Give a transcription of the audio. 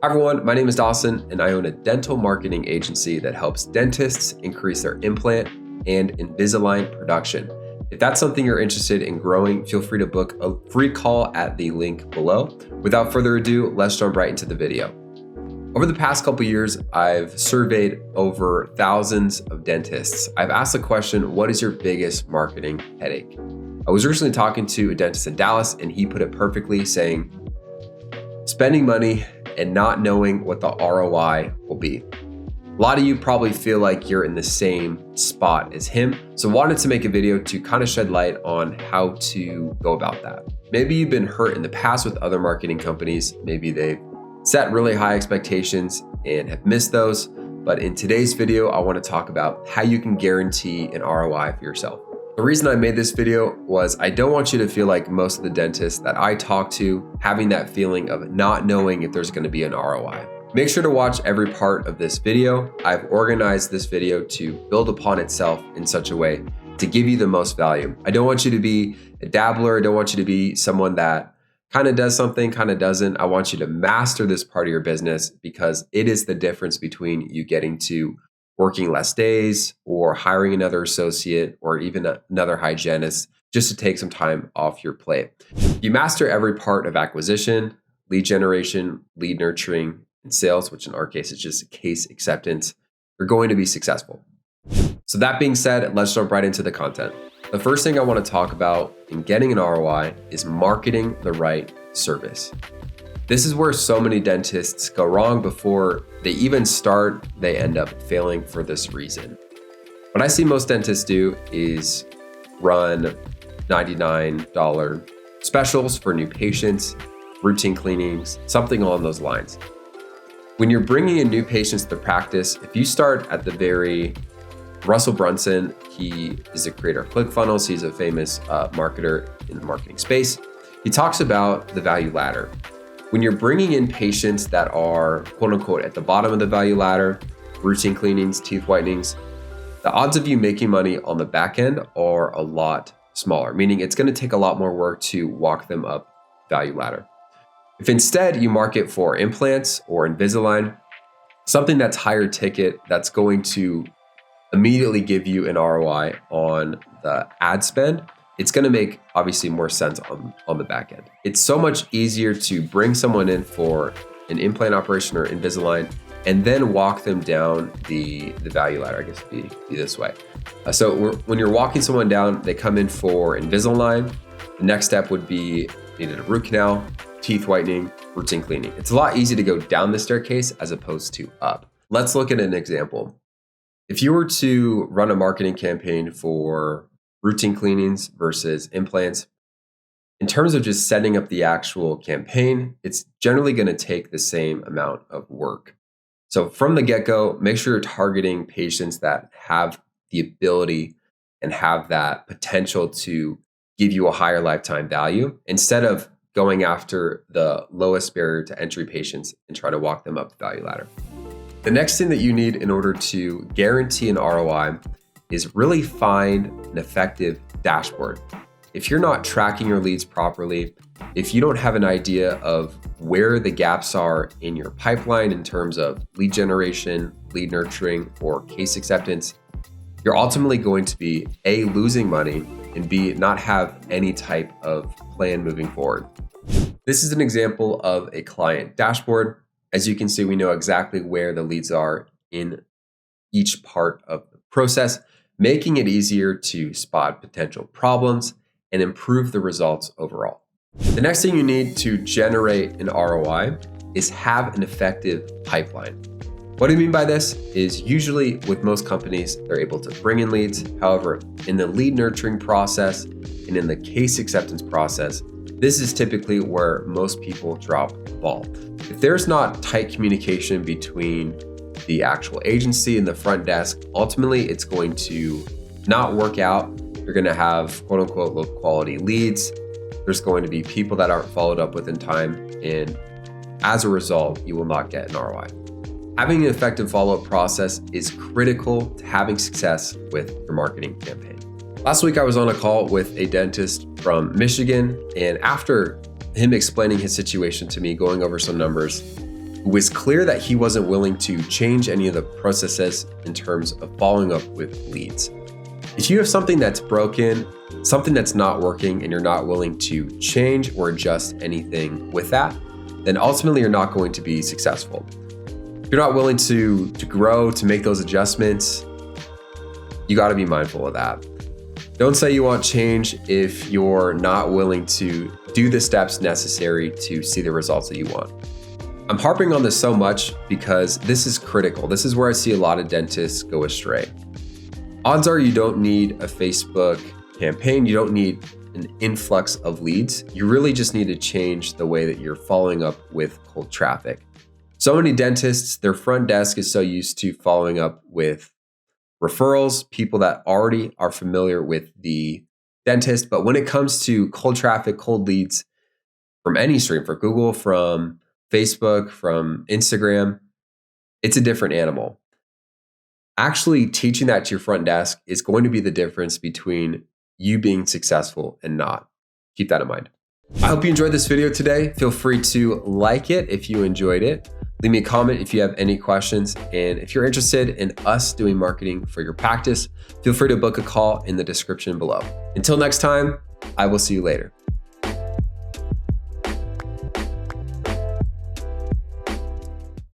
Hi everyone, my name is Dawson and I own a dental marketing agency that helps dentists increase their implant and Invisalign production. If that's something you're interested in growing, feel free to book a free call at the link below. Without further ado, let's jump right into the video. Over the past couple years, I've surveyed over thousands of dentists. I've asked the question, what is your biggest marketing headache? I was recently talking to a dentist in Dallas and he put it perfectly saying, spending money and not knowing what the ROI will be. A lot of you probably feel like you're in the same spot as him, so wanted to make a video to kind of shed light on how to go about that. Maybe you've been hurt in the past with other marketing companies. Maybe they've set really high expectations and have missed those. But in today's video, I want to talk about how you can guarantee an ROI for yourself. The reason I made this video was I don't want you to feel like most of the dentists that I talk to having that feeling of not knowing if there's going to be an ROI. Make sure to watch every part of this video. I've organized this video to build upon itself in such a way to give you the most value. I don't want you to be a dabbler. I don't want you to be someone that kind of does something, kind of doesn't. I want you to master this part of your business because it is the difference between you getting to working less days or hiring another associate or even another hygienist just to take some time off your plate. If you master every part of acquisition, lead generation, lead nurturing, and sales, which in our case is just case acceptance, you're going to be successful. So that being said, let's jump right into the content. The first thing I want to talk about in getting an ROI is marketing the right service. This is where so many dentists go wrong. Before they even start, they end up failing for this reason. What I see most dentists do is run $99 specials for new patients, routine cleanings, something along those lines. When you're bringing in new patients to the practice, if you start at the very Russell Brunson, he is the creator of ClickFunnels. He's a famous marketer in the marketing space. He talks about the value ladder. When you're bringing in patients that are quote unquote at the bottom of the value ladder, routine cleanings, teeth whitenings, the odds of you making money on the back end are a lot smaller, meaning it's going to take a lot more work to walk them up value ladder. If instead you market for implants or Invisalign, something that's higher ticket, that's going to immediately give you an ROI on the ad spend, it's going to make obviously more sense on the back end. It's so much easier to bring someone in for an implant operation or Invisalign and then walk them down the value ladder, I guess be this way. When you're walking someone down, they come in for Invisalign. The next step would be needed a root canal, teeth whitening, routine cleaning. It's a lot easier to go down the staircase as opposed to up. Let's look at an example. If you were to run a marketing campaign for routine cleanings versus implants, in terms of just setting up the actual campaign, it's generally going to take the same amount of work. So from the get-go, make sure you're targeting patients that have the ability and have that potential to give you a higher lifetime value instead of going after the lowest barrier to entry patients and try to walk them up the value ladder. The next thing that you need in order to guarantee an ROI is really find an effective dashboard. If you're not tracking your leads properly, if you don't have an idea of where the gaps are in your pipeline in terms of lead generation, lead nurturing, or case acceptance, you're ultimately going to be A, losing money, and B, not have any type of plan moving forward. This is an example of a client dashboard. As you can see, we know exactly where the leads are in each part of the process, making it easier to spot potential problems and improve the results overall. The next thing you need to generate an ROI is have an effective pipeline. What do you mean by this? Is usually with most companies, they're able to bring in leads. However, in the lead nurturing process and in the case acceptance process, this is typically where most people drop the ball. If there's not tight communication between the actual agency and the front desk, ultimately it's going to not work out. You're going to have quote unquote low quality leads. There's going to be people that aren't followed up with in time. And as a result, you will not get an ROI. Having an effective follow-up process is critical to having success with your marketing campaign. Last week, I was on a call with a dentist from Michigan, and after him explaining his situation to me, going over some numbers, it was clear that he wasn't willing to change any of the processes in terms of following up with leads. If you have something that's broken, something that's not working, and you're not willing to change or adjust anything with that, then ultimately you're not going to be successful. If you're not willing to grow, to make those adjustments, you got to be mindful of that. Don't say you want change if you're not willing to do the steps necessary to see the results that you want. I'm harping on this so much because this is critical. This is where I see a lot of dentists go astray. Odds are you don't need a Facebook campaign. You don't need an influx of leads. You really just need to change the way that you're following up with cold traffic. So many dentists, their front desk is so used to following up with referrals, people that already are familiar with the dentist. But when it comes to cold traffic, cold leads from any stream, from Google, from Facebook, from Instagram, it's a different animal. Actually teaching that to your front desk is going to be the difference between you being successful and not. Keep that in mind. I hope you enjoyed this video today. Feel free to like it if you enjoyed it. Leave me a comment if you have any questions. And if you're interested in us doing marketing for your practice, feel free to book a call in the description below. Until next time, I will see you later.